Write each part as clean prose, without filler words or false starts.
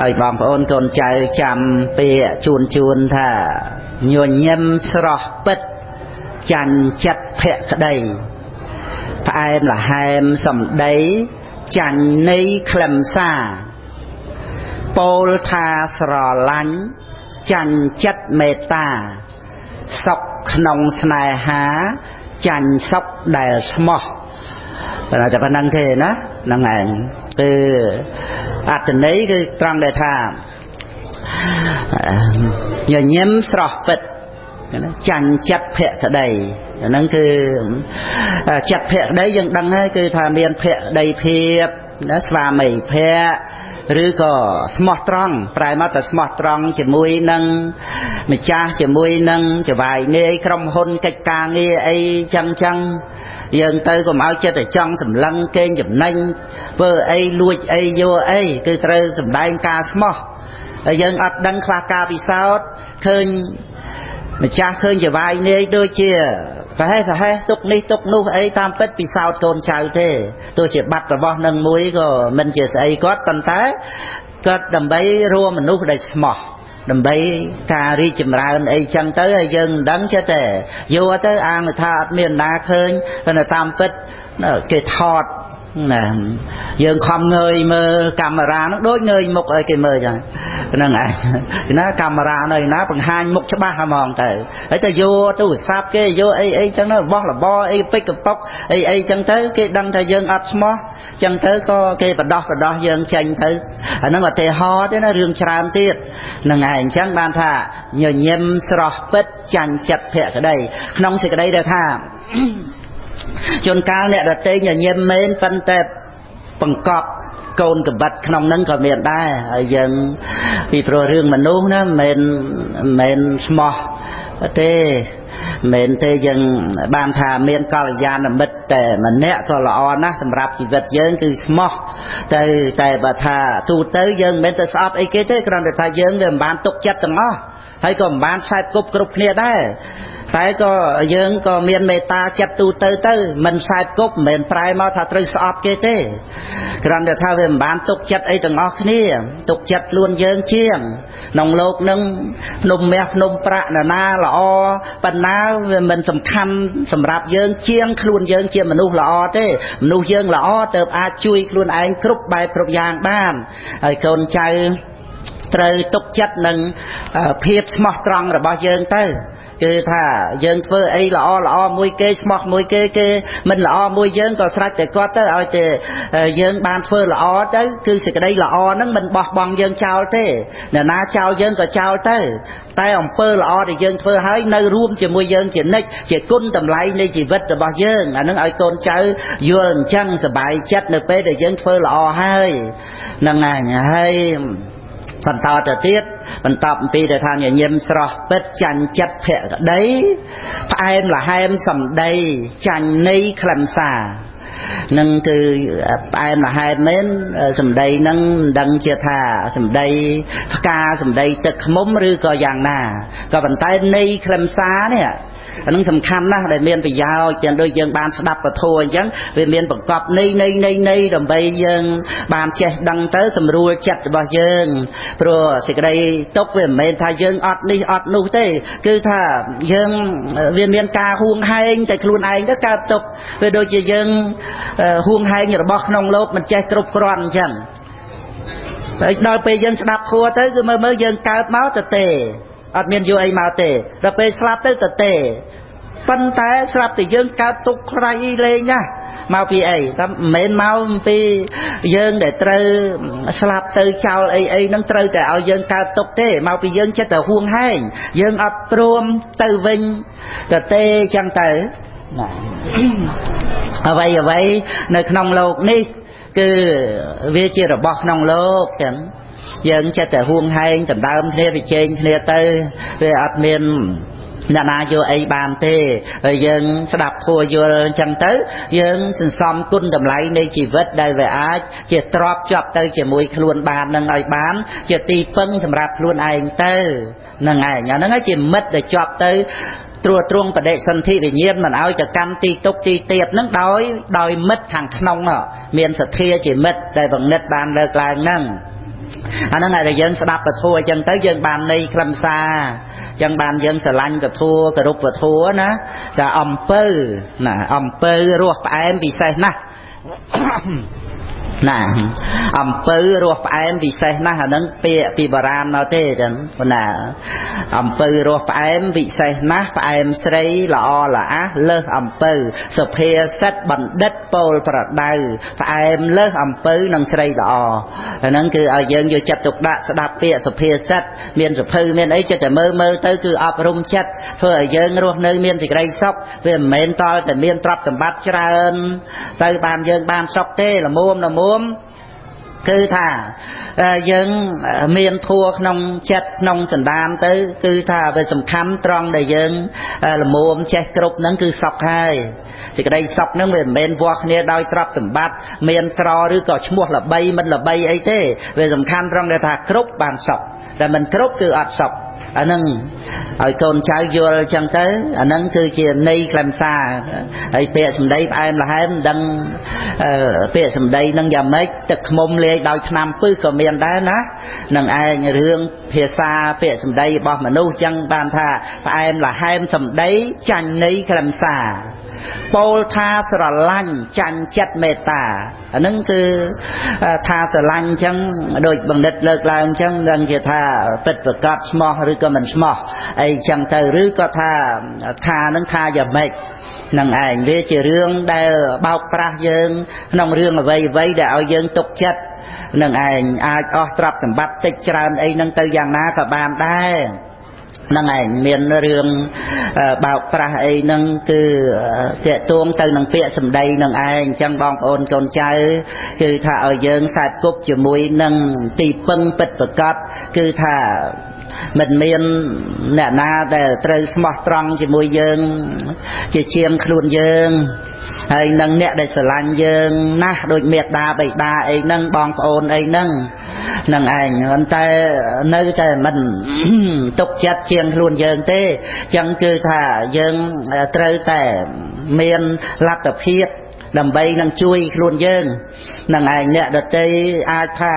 ហើយបងប្អូនកូនចៅចាំពាក្យជូនថាញញឹមស្រស់ពិតចាញ់ចិត្តភក្តីផ្អែមល្ហែមសំដីចាញ់នៃខ្លឹមសារពោលថាស្រឡាញ់ចាញ់ចិត្តមេត្តាសុខក្នុងស្នេហាចាញ់សុខដែលស្មោះតែប៉ុណ្្នឹងទេណាហ្នឹងឯងគឺអត្ថន័យគឺត្រង់ដែលថាញញឹមស្រស់ពិតចាញ់ចិត្តភក្តីហ្នឹងគឺចិត្តភក្តីយើងដឹងហើយគឺថាមានភក្តីភាពណាស្វាមីភក្តិឬក៏ស្មោះត្រង់ប្រែមកតែស្មោះត្រង់ជាមួយនឹងម្ចាស់ជាមួយនឹងចវាយនាយក្រុមហ៊ុនកិច្ចការងារអីចឹងយើងទៅកុំឲ្យចិត្តតែចង់សម្លឹងកេងចំណេញធ្វើអីលួចអីយកអីគឺត្រូវសម្ដែងការស្មោះហើយយើងអត់ដឹងខ្លះការពិសោធន៍ឃើញម្ចាស់ឃើញចវាយនាយដូចជាប្រហែលទុកនេះទុកនោះអីតាមពិតពិសោធន៍កូនចៅទេទោះជាបាត់របស់នឹងមួយក៏មិនជាស្អីគាត់ប៉ុន្តែគាត់ដើម្បីរួមមនុស្សដែលស្មោះដើម្បីការរីកចម្រើនអីចឹងទៅហើយយើងមិនដឹងចេះតែយកទៅអាងថាអត់មានណាឃើញប៉ុន្តែតាមពិតគេថតណាយើងខំងើយមើលកាមេរ៉ាហ្នឹងដូចងើយមុខឲ្យគេមើលចឹងហ្នឹងឯងណាកាមេរ៉ានៅណាបង្ហាញមុខច្បាស់ហ្មងទៅហើយតែយកទូរស័ព្ទគេយកអីចឹងទៅរបស់របរអីពេចកប៉ុកអីចឹងទៅគេដឹងថាយើងអត់ស្មោះចឹងទៅក៏គេបដោះយើងចេញទៅអាហ្នឹងឧទាហរណ៍ទេណារឿងច្រើនទៀតហ្នឹងឯងអញ្ចឹងបានថាញញឹមស្រស់ពិតចាញ់ចិត្តភក្តីក្នុងសេចក្តីដែលថាជួនកាលអ្នកដតេញញញឹមមែនប៉ុន្តែបង្កប់កូនកបិតក្នុងហ្នឹងក៏មានដែរហើយយើងពីព្រោះរឿងមនុស្សណាមិនស្មោះទេមិនទេយើងបានថាមានកល្យាណមិត្តតែម្នាក់ក៏ល្អណាស់សម្រាប់ជីវិតយើងគឺស្មោះតែបើថាទូទៅយើងមិនមែនទៅស្អប់អីគេទេគ្រាន់តែថាយើងវាមិនបានទុកចិត្តទាំងអស់ហើយក៏មិនបានខ្សែគប់គ្រប់គ្នាដែរតែក៏យើងក៏មានមេត្តាចិត្តទូទៅមិនខ្សែគប់មិនមែនប្រែមកថាត្រូវស្អប់គេទេគ្រាន់តែថាវាមិនបានទុកចិត្តអីទាំងអស់គ្នាទុកចិត្តខ្លួនយើងជាងក្នុងโลกនឹងភ្នំមាសភ្នំប្រាក់ណាល្អប៉ុណ្ណាវាមិនសំខាន់សម្រាប់យើងជាងខ្លួនយើងជាមនុស្សល្អទេមនុស្សយើងល្អទៅអាចជួយខ្លួនឯងគ្រប់បែបគ្រប់យ៉ាងបានហើយកូនចៅត្រូវទុកចិត្តនឹងភាពស្មោះត្រង់របស់យើងទៅគឺថាយើងធ្វើអីល្អមួយគេស្មោះមួយគេមិនល្អមួយយើងក៏ស្រេចតែគាត់ទៅឲ្យតែយើងបានធ្វើល្អទៅគឺសេចក្តីល្អហ្នឹងមិនបោះបង់យើងចោលទេអ្នកណាចោលយើងក៏ចោលទៅតែអំពើល្អដែលយើងធ្វើហើយនៅរួមជាមួយយើងជានិច្ចជាគុណតម្លៃនៃជីវិតរបស់យើងអាហ្នឹងឲ្យកូនចៅយល់អញ្ចឹងសប្បាយចិត្តនៅពេលដែលយើងធ្វើល្អហើយហ្នឹងហើយបន្តទៅទៀតបន្តអំពីដែលថាញញឹមស្រស់ពិតចាញ់ចិត្តភក្តីផ្អែមល្ហែមសំដីចាញ់នៃខ្លឹមសារនឹងគឺផ្អែមល្ហែមមែនសំដីនឹងមិនដឹងជាថាសំដីផ្កាសំដីទឹកខ្មុំឬក៏យ៉ាងណាក៏ប៉ុន្តែនៃខ្លឹមសារនេះអានឹងសំខាន់ណាស់ដែលមានប្រយោជន៍ទាំងដូចយើងបានស្ដាប់ពធអញ្ចឹងវាមានបង្កប់នៃដើម្បីយើងបានចេះដឹងទៅសម្រួលចិត្តរបស់យើងព្រោះសេចក្តីទុកវាមិនមែនថាយើងអត់នេះអត់នោះទេគឺថាយើងវាមានការហួងហែងតែខ្លួនឯងទៅកើតទុកវាដូចជាយើងហួងហែងរបស់ក្នុងโลกមិនចេះគ្រប់គ្រាន់អញ្ចឹងហើយដល់ពេលយើងស្ដាប់ធัวទៅគឺមើលយើងកើតមកទៅទេអត់មានយកអីមកទេដល់ពេលស្លាប់ទៅទេប៉ុន្តែស្លាប់តែយើងកើតទុកខ្រៃលេងណាមកពីអីតែមិនមែនមកពីយើងដែលត្រូវស្លាប់ទៅចោលអីហ្នឹងត្រូវតែឲ្យយើងកើតទុកទេមកពីយើងចិត្តតែហួងហែងយើងអត់ព្រមទៅវិញទេចឹងទៅណាអ្វីនៅក្នុងโลกនេះគឺវាជារបស់ក្នុងโลกចឹងយើងចិត្តតែហួងហែងដណ្ដើមគ្នាវិជែងគ្នាទៅវាអត់មានអ្នកណាយកអីបានទេហើយយើងស្ដាប់ធัวយល់អញ្ចឹងទៅយើងសន្សំគុណតម្លៃនៃជីវិតដែលវាអាចជាទ្រព្យជាប់ទៅជាមួយខ្លួនបាននឹងឲ្យបានជាទីពឹងសម្រាប់ខ្លួនឯងទៅហ្នឹងឯងអាហ្នឹងជាមិត្តដែលជាប់ទៅត្រួតត្រងបដិសន្ធិវិញ្ញាណមិនឲ្យទៅកាន់ទីទុកទីទៀបហ្នឹងដោយមិត្តខាងក្នុងមានសទ្ធាជាមិត្តដែលបង្និតបានលើកឡើងហ្នឹង អាហ្នឹងឲ្យយើងស្ដាប់ពធអញ្ចឹងទៅយើងបាននៃខ្លឹមសារអញ្ចឹងបានយើងស្រឡាញ់ពធគោរពពធណាតែអំពើណាអំពើរសផ្អែមពិសេសណាស់ណាអំពើរសផ្អែមពិសេសណាស់អាហ្នឹងពាក្យពីបារាណមកទេចឹងណាអំពើរសផ្អែមពិសេសណាស់ផ្អែមស្រីល្អល្អះលើសអំពើសុភាសិតបណ្ឌិតពោលប្រដៅផ្អែមលើសអំពើនិងស្រីល្អអាហ្នឹងគឺឲ្យយើងយកចិត្តទុកដាក់ស្ដាប់ពាក្យសុភាសិតមានសុភៅមានអីចិត្តតែមើលទៅគឺអប់រំចិត្តធ្វើឲ្យយើងរស់នៅមានសេចក្តីសុខវាមិនមែនតល់តែមានទ្រព្យសម្បត្តិច្រើនទៅបានយើងបានសុខទេល្មមគឺថាយើងមានធัวក្នុងចិត្តក្នុងសន្តានទៅគឺថាវាសំខាន់ត្រង់ដែលយើងល្មមចេះគ្រប់ហ្នឹងគឺសុខហើយសេចក្តីសុខហ្នឹងវាមិនមែនវាស់គ្នាដោយទ្រព្យសម្បត្តិមានក្រឬក៏ឈ្មោះល្បីមិនល្បីអីទេវាសំខាន់ត្រង់ដែលថាគ្រប់បានសុខតែមិនគ្រប់គឺអត់សុខអាហ្នឹងឲ្យកូនចៅយល់អញ្ចឹងទៅអាហ្នឹងគឺជាន័យខ្លឹមសារហើយពាក្យសម្ដីផ្អែមល្ហែមដឹងពាក្យសម្ដីហ្នឹងយ៉ាងម៉េចទឹកខ្មុំលាយដោយថ្នាំពឹសក៏មានដែរណានឹងឯងរឿងភាសាពាក្យសម្ដីរបស់មនុស្សអញ្ចឹងបានថាផ្អែមល្ហែមសម្ដីចាញ់ន័យខ្លឹមសារពោលថាស្រឡាញ់ចាញ់ចិត្តមេត្តាអាហ្នឹងគឺថាស្រឡាញ់អញ្ចឹងដូចបណ្ឌិតលើកឡើងអញ្ចឹងដឹងជាថាពិតប្រកបស្មោះឬក៏មិនស្មោះអីអញ្ចឹងទៅឬក៏ថាហ្នឹងថាយ៉ាងម៉េចនឹងឯងវាជារឿងដែលបោកប្រាស់យើងក្នុងរឿងអ្វីដែលឲ្យយើងទុកចិត្តនឹងឯងអាចអស់ទ្រព្យសម្បត្តិតិចច្រើនអីហ្នឹងទៅយ៉ាងណាក៏បានដែរហ្នឹងឯងមានរឿងបោកប្រាស់អីហ្នឹងគឺតាក់ទងទៅនឹងពាក្យសម្ដីនឹងឯងអញ្ចឹងបងប្អូនកូនចៅគឺថាឲ្យយើងខ្សែគប់ជាមួយនឹងទីពឹងពិតប្រកបគឺថាមិនមានអ្នកណាដែលត្រូវស្មោះត្រង់ជាមួយយើងជាជាងខ្លួនយើងហើយនឹងអ្នកដែលស្រឡាញ់យើងណាស់ដូចមេត្តាបិតាអីហ្នឹងបងប្អូនអីហ្នឹងនឹងឯងប៉ុន្តែនៅតែមិនទុកចិត្តជាងខ្លួនយើងទេអញ្ចឹងគឺថាយើងត្រូវតែមានលទ្ធភាពដើម្បីនឹងជួយខ្លួនយើងនឹងឯងអ្នកដទៃអាចថា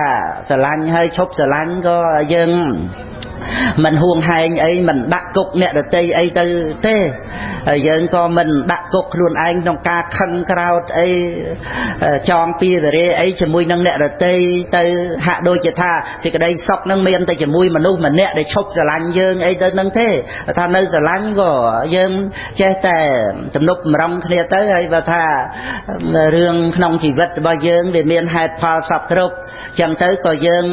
ស្រឡាញ់ហើយឈប់ស្រឡាញ់ក៏យើងមិនហួងហែងអីមិនដាក់គុកអ្នកដទៃអីទៅទេហើយយើងក៏មិនដាក់គុកខ្លួនឯងក្នុងការខឹងក្រោធអីចងពៀវរេអីជាមួយនឹងអ្នកដទៃទៅហាក់ដូចជាថាសេចក្តីសុខនឹងមានតែជាមួយមនុស្សម្នាក់ដែលឈប់ស្រឡាញ់យើងអីទៅនឹងទេថានៅស្រឡាញ់ក៏យើងចេះតែទំនុកបំរុងគ្នាទៅហើយបើថារឿងក្នុងជីវិតរបស់យើងវាមានហេតុផលសពគ្រប់ចឹងទៅក៏យើង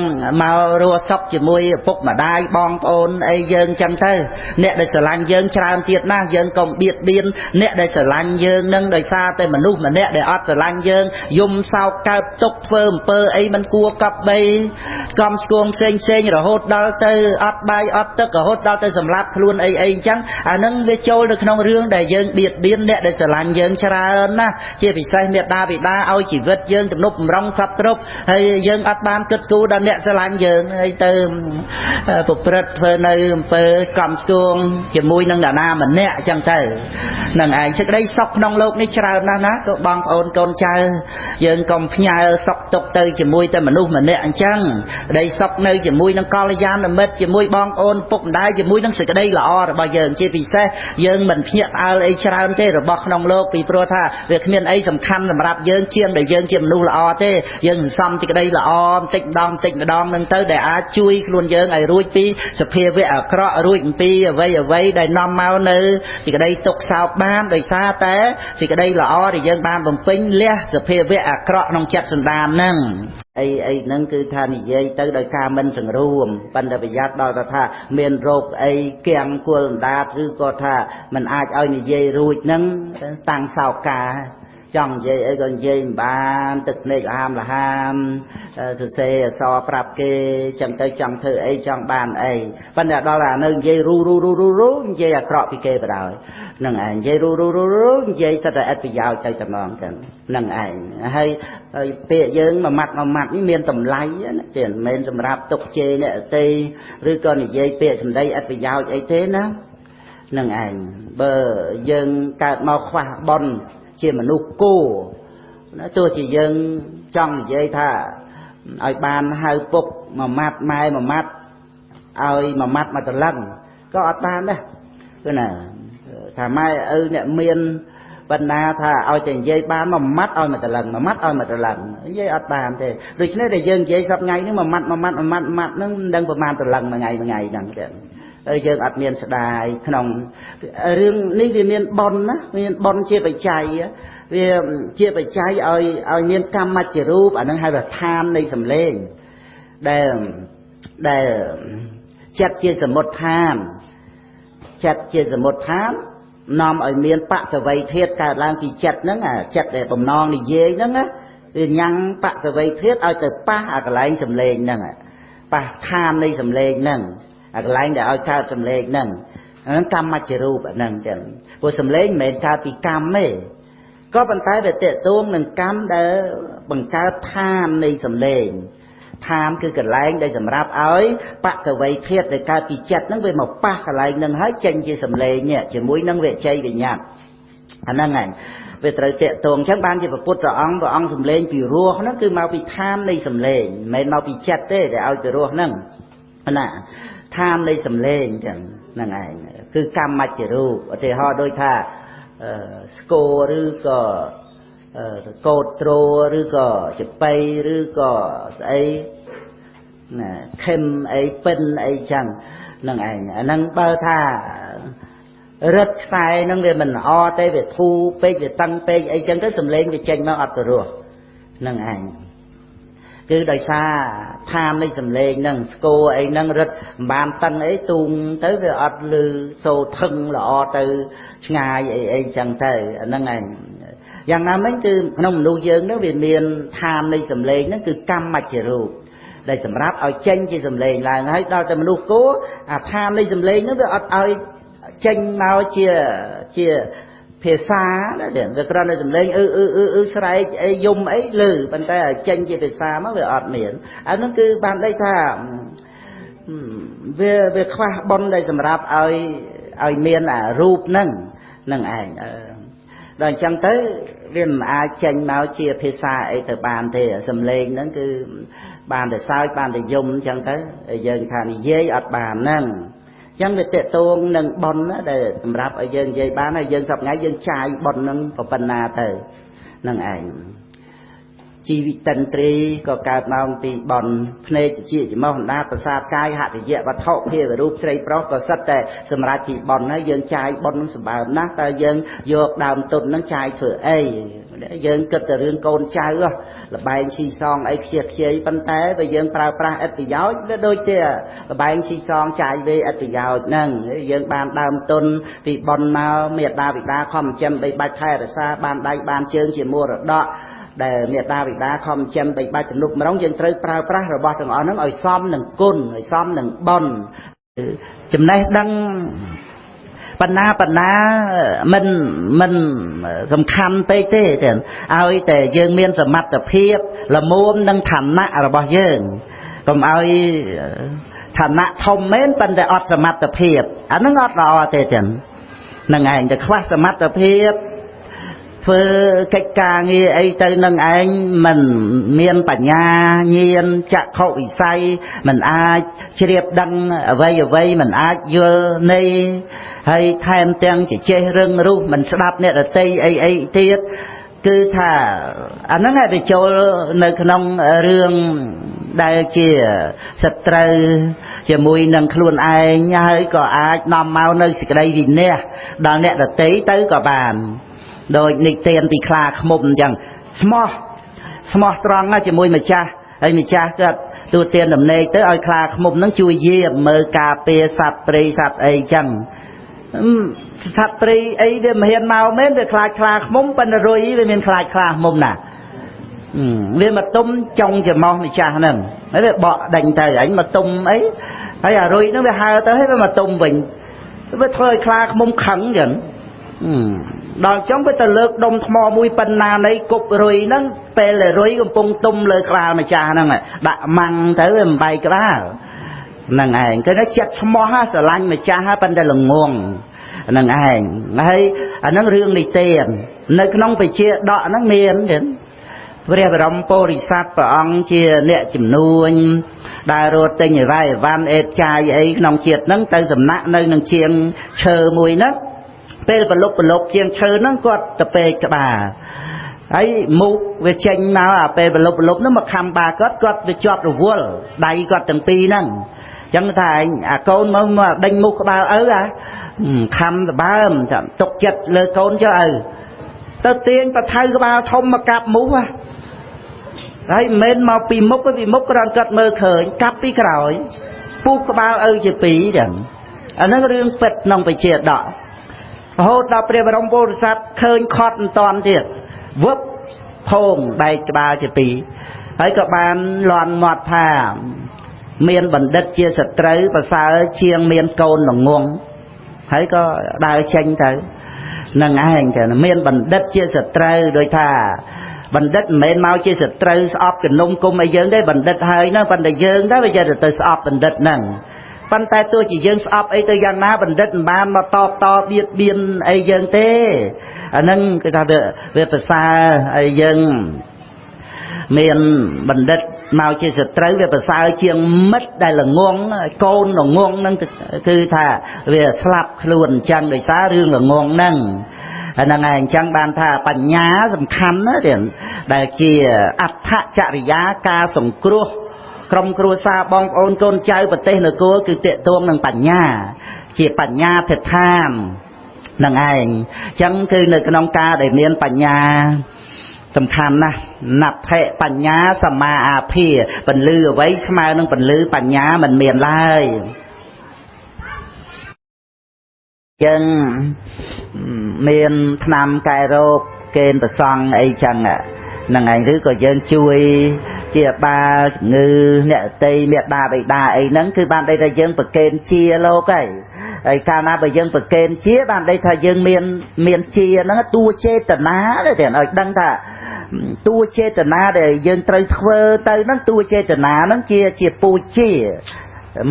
មករស់សុខជាមួយឪពុកម្ដាយបងប្អូនអីយើងចឹងទៅអ្នកដែលស្រឡាញ់យើងច្រើនទៀតណាស់យើងកុំបៀតបៀនអ្នកដែលស្រឡាញ់យើងនឹងដោយសារតែមនុស្សម្នាក់ដែលអត់ស្រឡាញ់យើងយំសោកកើតទុកធ្វើអំពើអីមិនគួរកប់បីកំស្គងផ្សេងរហូតដល់ទៅអត់បាយអត់ទឹករហូតដល់ទៅសម្លាប់ខ្លួនអីអញ្ចឹងអានឹងវាចូលនៅក្នុងរឿងដែលយើងបៀតបៀនអ្នកដែលស្រឡាញ់យើងច្រើនណាស់ជាពិសេសមេត្តាបិតាឲ្យជីវិតយើងទំនុកបំរុងសពគ្រប់ហើយយើងអត់បានគិតគូរដល់អ្នកស្រឡាញ់យើងហើយទៅប្រព្រឹត្តធ្វើនៅអំពើកំស្គងជាមួយនឹងអ្នកណាម្នាក់អញ្ចឹងទៅនឹងឯងសេចក្តីសុខក្នុងโลกនេះច្រើនណាស់ណាក៏បងប្អូនកូនចៅយើងកុំផ្ញើសុខទុក្ខទៅជាមួយតែមនុស្សម្នាក់អញ្ចឹងក្តីសុខនៅជាមួយនឹងកល្យាណមិត្តជាមួយបងប្អូនពុកម្ដាយជាមួយនឹងសេចក្តីល្អរបស់យើងជាពិសេសយើងមិនភ្ញាក់ផ្អើលអីច្រើនទេរបស់ក្នុងโลกពីព្រោះថាវាគ្មានអីសំខាន់សម្រាប់យើងជាងដែលយើងជាមនុស្សល្អទេយើងសន្សំសេចក្តីល្អបន្តិចម្ដងនឹងទៅដែលអាចជួយខ្លួនយើងឲ្យរួចពីសភាវៈអាក្រក់រួចអំពីអ្វីដែលនាំមកនៅសេចក្តីទុក្ខសោកបានដោយសារតែសេចក្តីល្អដែលយើងបានបំពេញលះសភាវៈអាក្រក់ក្នុងចិត្តសន្តានហ្នឹងអីហ្នឹងគឺថានិយាយទៅដោយការមិនសង្រួមប៉ុន្តែប្រយ័ត្នដល់ថាមានរោគអីគៀងគល់អណ្ដាតឬក៏ថាมันអាចឲ្យនិយាយរួចហ្នឹងតាំងសោកាចង់និយាយអីក៏និយាយមិនបានទឹកភ្នែកលហាមសរសេរអក្សរប្រាប់គេចឹងទៅចង់ធ្វើអីចង់បានអីប៉ុន្តែដល់តែនៅនិយាយរូនិយាយអាក្រក់ពីគេបណ្ដោយនឹងឯងនិយាយរូនិយាយសិតតែឥតប្រយោជន៍ទៅតែម្ដងចឹងនឹងឯងហើយពាក្យយើងមួយម៉ាត់នេះមានតម្លៃណាជាមិនមែនសម្រាប់ទុកជេរអ្នកទេឬក៏និយាយពាក្យសម្ដីឥតប្រយោជន៍អីទេណានឹងឯងបើយើងកើតមកខ្វះបុណ្យជាមនុស្សគោណាទោះជាយើងចង់និយាយថា ឲ្យបានហៅពុកមួយម៉ាត់ម៉ែមួយម៉ាត់ឲ្យមួយម៉ាត់មកត្រឡឹងក៏អត់បានដែរគឺណាថាម៉ែឪអ្នកមានបណ្ណាថាឲ្យតែនិយាយបានមួយម៉ាត់ឲ្យមកត្រឡឹងមួយម៉ាត់ឲ្យមកត្រឡឹងនិយាយអត់បានទេដូច្នេះតែយើងនិយាយសប្ថ្ងៃនេះមួយម៉ាត់ហ្នឹងមិនដឹងប្រមាណត្រឡឹងមួយថ្ងៃហ្នឹងទេហើយយើងអត់មានស្ដាយក្នុងរឿងនេះវាមានប៉ុនណាមានប៉ុនជាបច្ច័យវាជាបច្ច័យឲ្យមានកម្មមជ្ឈរូបអានឹងហៅថាឋាននៃសម្លេងដែលចិត្តជាសមុទ្រឋានចិត្តជាសមុទ្រឋាននាំឲ្យមានបតវ័យធាតុកើតឡើងពីចិត្តហ្នឹងអាចិត្តដែលបំណងនិយាយហ្នឹងវាញ៉ាំងបតវ័យធាតុឲ្យទៅប៉ះអាកន្លែងសម្លេងហ្នឹងប៉ះឋាននៃសម្លេងហ្នឹងអាកន្លែងដែលឲ្យកើតសម្លេងហ្នឹងហ្នឹងកម្មមជ្ឈរូបហ្នឹងចឹងព្រោះសម្លេងមិនមែនកើតពីកម្មទេក៏ប៉ុន្តែវាតេតួងនឹងកម្មដែលបង្កើតឋាននៃសម្លេងឋានគឺកន្លែងដែលសម្រាប់ឲ្យបតវ័យធាតុដែលកើតពីចិត្តហ្នឹងវាមកប៉ះកន្លែងហ្នឹងហើយចេញជាសម្លេងនេះជាមួយនឹងវិជ័យវិញ្ញាណអាហ្នឹងហើយវាត្រូវតេតួងអញ្ចឹងបានជាព្រះពុទ្ធអង្គសម្លេងពីរោះហ្នឹងគឺមកពីឋាននៃសម្លេងមិនមែនមកពីចិត្តទេដែលឲ្យទៅរស់ហ្នឹងណាឋាននៃសម្លេងអញ្ចឹងហ្នឹងឯងគឺកម្មមជ្ឈរូបឧទាហរណ៍ដូចថាស្គរឬក៏កោតត្រោឬក៏ចបៃឬក៏ស្អីណាខឹមអីពិនអីចឹងហ្នឹងឯងអាហ្នឹងបើថារឹតខ្សែហ្នឹងវាមិនល្អទេវាធូរពេកវាតឹងពេកអីចឹងទៅសំឡេងវាចេញមកអត់ទៅរស់ហ្នឹងឯងគឺដោយសារឋាននៃសំឡេងហ្នឹងស្គរអីហ្នឹងរឹតមិនបានតឹងអីទូងទៅវាអត់ឮសូរថឹងល្អទៅឆ្ងាយអីចឹងទៅអាហ្នឹងឯងយ៉ាងណាមិញគឺក្នុងមនុស្សយើងហ្នឹងវាមានឋាននៃសំឡេងហ្នឹងគឺកម្មមជ្ឈរូបដែលសម្រាប់ឲ្យចេញជាសំឡេងឡើងហើយដល់តែមនុស្សគោអាឋាននៃសំឡេងហ្នឹងវាអត់ឲ្យចេញមកជាភាសាណាវាគ្រាន់តែសំឡេងស្រែកអីយំអីឮប៉ុន្តែឲ្យចេញជាភាសាមកវាអត់មានអាហ្នឹងគឺបានន័យថាវាខ្វះបុណ្យដែលសម្រាប់ឲ្យមានអារូបហ្នឹងឯងដល់អញ្ចឹងទៅវាមិនអាចចេញមកជាភាសាអីទៅបានទេសំឡេងហ្នឹងគឺបានតែសើចបានតែយំអញ្ចឹងទៅយើងថានិយាយអត់បានហ្នឹងអញ្ចឹងវាតេតួងនឹងបុណ្យដែលសម្រាប់ឲ្យយើងនិយាយបានហើយយើងសប្ថ្ងៃយើងចាយបុណ្យហ្នឹងប៉ុណ្ណាទៅហ្នឹងឯងជីវិតន្ត្រីក៏កើតមកពីបុណ្យភ្នែកជាច្រមុះអណ្ដាតប្រសាទកាយហតិយៈវត្ថុភាវរូបស្រីប្រុសក៏សិតតែសម្រាប់ពីបុណ្យហើយយើងចាយបុណ្យនឹងសម្បើមណាស់តើយើងយកដើមទុនហ្នឹងចាយធ្វើអីយើងគិតតែរឿងកូនចៅលបែងស៊ីសងអីខ្ជិះខ្ជាយប៉ុន្តែបើយើងប្រើប្រាស់ឥតប្រយោជន៍វាដូចជាលបែងស៊ីសងចាយវេឥតប្រយោជន៍ហ្នឹងយើងបានដើមទុនពីបុណ្យមកមេត្តាបិតាខំចិញ្ចឹមបីបាច់ថែរក្សាបានដៃបានជើងជាមរតកដែលមេត្តាបិតាខំចិញ្ចឹមបីបាច់ទំនុកម្ដងយើងត្រូវប្រើប្រាស់របស់ទាំងអស់ហ្នឹងឲ្យសមនឹងគុណឲ្យសមនឹងបុណ្យចំណេះដឹងបណ្ណាមិនសំខាន់ពេកទេឲ្យតែយើងមានសមត្ថភាពល្មមនឹងឋានៈរបស់យើងកុំឲ្យឋានៈធំមែនប៉ុន្តែអត់សមត្ថភាពអាហ្នឹងអត់ល្អទេចឹងហ្នឹងឯងតែខ្វះសមត្ថភាពធ្វើកិច្ចការងារអីទៅនឹងឯងមិនមានបញ្ញាញាណចក្ខុវិស័យមិនអាចជ្រាបដឹងអ្វីមិនអាចយល់នៃហើយថែមទាំងចេះរឹងរូសមិនស្ដាប់អ្នកដទៃអីទៀតគឺថាអាហ្នឹងឯងវាចូលនៅក្នុងរឿងដែលជាសត្រូវជាមួយនឹងខ្លួនឯងហើយក៏អាចនាំមកនៅសេចក្តីវិន័យដល់អ្នកដទៃទៅក៏បានដោយនិទានពីខ្លាឃ្មុំអញ្ចឹងស្មោះត្រង់ជាមួយម្ចាស់ហើយម្ចាស់គាត់ទូទានដំណេកទៅឲ្យខ្លាឃ្មុំហ្នឹងជួយយាមមើលការពារសត្វព្រៃសត្វអីអញ្ចឹងសត្វព្រៃអីវាមិនហ៊ានមកមែនវាខ្លាចខ្លាឃ្មុំប៉ុន្តែរុយវាមានខ្លាចខ្លាឃ្មុំណាវាមកទុំចុងច្រមុះម្ចាស់ហ្នឹងហើយវាបក់ដេញទៅអញមកទុំអីហើយអារុយហ្នឹងវាហើទៅហើយវាមកទុំវិញវាធ្វើឲ្យខ្លាឃ្មុំខឹងអញ្ចឹងដល់ចឹងវាទៅលើកដុំថ្មមួយប៉ុណ្ណានៃគប់រុយហ្នឹងពេលដែលរុយកំពុងទុំលើក្បាលម្ចាស់ហ្នឹងដាក់ម៉ាំងទៅវាមិនបែកក្បាលហ្នឹងឯងគឺថាចិត្តស្មោះស្រឡាញ់ម្ចាស់ប៉ុន្តែល្ងងហ្នឹងឯងហើយអាហ្នឹងរឿងនិទាននៅក្នុងបជាដកហ្នឹងមានចឹង ព្រះបរមពុរិស័ទព្រះអង្គជាអ្នកជំនួញដែលរត់ទិញអីវ៉ៃអីវ៉ាន់អេតចាយអីក្នុងជាតិហ្នឹងទៅសំណាក់នៅនឹងជាងឈើមួយហ្នឹងពេលប្រឡប់ជាងឈើហ្នឹងគាត់ទៅពេកក្បាលហើយមុខវាចេញមកអាពេលប្រឡប់ហ្នឹងមកខំបាគាត់វាជាប់រវល់ដៃគាត់ទាំងពីរហ្នឹងចឹងថាអាកូនមកដេញមុខក្បាលឪខំដបើមទុកចិត្តលើកូនចុះឪទៅទាញបថៅក្បាលធំមកកាប់មុខហើយមិនមែនមកពីមុខគ្រាន់គាត់មើលឃើញកាប់ពីក្រោយពុះក្បាលឪជាពីរចឹងអាហ្នឹងរឿងពិតក្នុងបជាដករហូតដល់ព្រះបរមពុរិស័ទឃើញខត់មិនតាន់ទៀតវឹបផោងបែកក្បាលជាពីរហើយក៏បានលន់មាត់ថាមានបណ្ឌិតជាសត្រូវប្រសើរជាងមានកូនល្ងងហើយក៏ដើរចេញទៅនឹងឯងទៅមានបណ្ឌិតជាសត្រូវដោយថាបណ្ឌិតមិនមែនមកជាសត្រូវស្អប់ជំនុំគុំអីយើងទេបណ្ឌិតហើយហ្នឹងប៉ុន្តែយើងដែរវាចេះទៅស្អប់បណ្ឌិតហ្នឹងប៉ុន្តែទោះជាយើងស្អប់អីទៅយ៉ាងណាបណ្ឌិតមិនបានមកតបៀតបៀនអីយើងទេអាហ្នឹងគឺថាវាប្រសើរហើយយើងមានបណ្ឌិតមកជាសត្រូវវាប្រសើរជាងមិត្តដែលល្ងងកូនល្ងងហ្នឹងគឺថាវាស្លាប់ខ្លួនអញ្ចឹងដោយសាររឿងល្ងងហ្នឹងហ្នឹងហើយអញ្ចឹងបានថាបញ្ញាសំខាន់ណាទៀតដែលជាអត្ថចរិយាការសង្គ្រោះក្រុមគ្រួសារបងប្អូនកូនចៅប្រទេសនគរគឺតេតួងនឹងបញ្ញាជាបញ្ញាធិដ្ឋានហ្នឹងឯងអញ្ចឹងគឺនៅក្នុងការដែលមានបញ្ញាសំខាន់ណាស់ណដ្ឋិបញ្ញាសម្មាអាភិបន្លឺអ្វីស្មើនឹងបន្លឺបញ្ញាមិនមានឡើយយើងមានថ្នាំកែរោគកេណប្រសង់អីចឹងហ្នឹងឯងឬក៏យើងជួយជាបាលជំងឺអ្នកតីមេដាបិតាអីហ្នឹងគឺបានន័យថាយើងប្រកេនជាលោកហើយកាលណាបើយើងប្រកេនជាបានន័យថាយើងមានជាហ្នឹងតួចេតនាទេឲ្យដឹងថាតួចេតនាដែលយើងត្រូវធ្វើទៅហ្នឹងតួចេតនាហ្នឹងជាពូជជា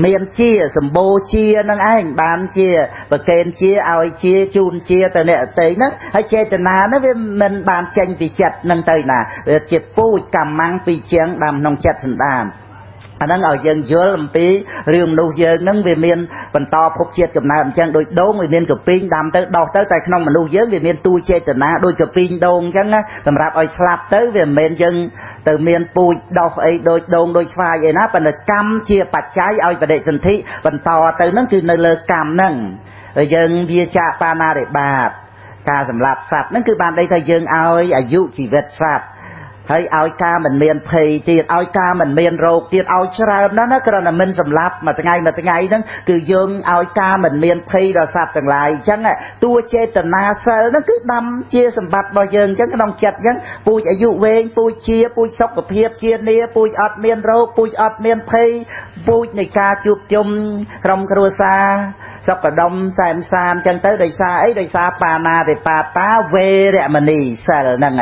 មានជាសម្បូរជានឹងឯងបានជាប្រកេនជាឲ្យជាជូនជាទៅអ្នកអតីហ្នឹងហើយចេតនាហ្នឹងវាមិនបានចេញពីចិត្តហ្នឹងទៅណាវាជាពូជកម្មੰពីជាងដាំក្នុងចិត្តសន្តានអាហ្នឹងឲ្យយើងយល់អំពីរឿងមនុស្សយើងហ្នឹងវាមានបន្តភពជាតិកំណើតអញ្ចឹងដូចដូងវាមានកពីងដាំទៅដោះទៅតែក្នុងមនុស្សយើងវាមានតួចេតនាដូចកពីងដូងអញ្ចឹងណាសម្រាប់ឲ្យស្លាប់ទៅវាមិនមែនយើងទៅមានពូជដោះអីដូចដូងដូចស្វាយអីណាប៉ុន្តែកម្មជាបច្ច័យឲ្យបដិសន្ធិបន្តទៅហ្នឹងគឺនៅលើកម្មហ្នឹងហើយយើងវាចាកបាណារិបាតការសម្លាប់សត្វហ្នឹងគឺបានន័យថាយើងឲ្យអាយុជីវិតសត្វហើយឲ្យការមិនមានភ័យទៀតឲ្យការមិនមានរោគទៀតឲ្យច្រើនណាស់ណាគ្រាន់តែមិនសម្លាប់មួយថ្ងៃហ្នឹងគឺយើងឲ្យការមិនមានភ័យដល់សត្វទាំងឡាយអញ្ចឹងតួចេតនាសិលហ្នឹងគឺដាំជាសម្បត្តិរបស់យើងអញ្ចឹងក្នុងចិត្តអញ្ចឹងពូជអាយុវែងពូជជាពូជសុខភាពជានីពូជអត់មានរោគពូជអត់មានភ័យពូជនៃការជួបជុំក្រុមគ្រួសារសុខដុមសែនសានអញ្ចឹងទៅដោយសារអីដោយសារបាណាតិបាតាវេរមណីសិលហ្នឹង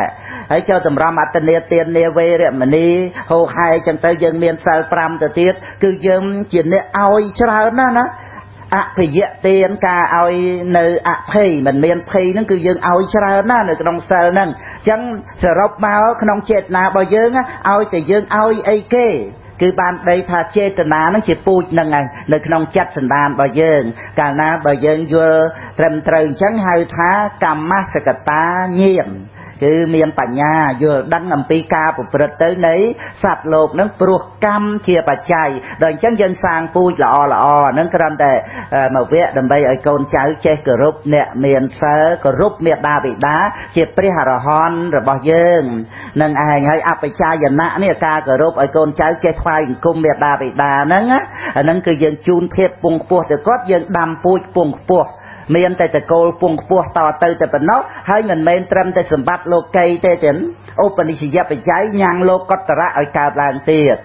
ហើយចូលតម្រាំអត្តនេទាននាវេរមណីហោហែអញ្ចឹងទៅយើងមានសិល5ទៅទៀតគឺយើងជាអ្នកឲ្យច្រើនណាអភិយទានការឲ្យនៅអភ័យមិនមានភ័យហ្នឹងគឺយើងឲ្យច្រើនណានៅក្នុងសិលហ្នឹងអញ្ចឹងសរុបមកក្នុងចេតនារបស់យើងឲ្យតែយើងឲ្យអីគេគឺបានដីថាចេតនាហ្នឹងជាពូជហ្នឹងឯងនៅក្នុងចិត្តសន្តានរបស់យើងកាលណាបើយើងយល់ត្រឹមត្រូវអញ្ចឹងហៅថាកម្មសកតាញាណគឺមានបញ្ញាយល់ដឹងអំពីការប្រព្រឹត្តទៅនៃសត្វលោកហ្នឹងព្រោះកម្មជាបច្ច័យដល់អញ្ចឹងយើងសាងពូជល្អហ្នឹងគ្រាន់តែមកវគ្គដើម្បីឲ្យកូនចៅចេះគោរពអ្នកមានសិលគោរពមេដាបិតាជាព្រះអរហន្តរបស់យើងនឹងឯងហើយអបច្ចាយណៈនេះការគោរពឲ្យកូនចៅចេះថ្វាយអង្គមមេដាបិតាហ្នឹងអាហ្នឹងគឺយើងជូនភាពពងខ្ពស់ទៅគាត់យើងដាំពូជពងខ្ពស់មានតែតកូលពងខ្ពស់តទៅតែប៉ុណ្ណោះហើយមិនមែនត្រឹមតែសម្បត្តិលោកីទេទេឧបនិស្សយបច្ច័យញ៉ាំងលោកកតរៈឲ្យកើតឡើងទៀត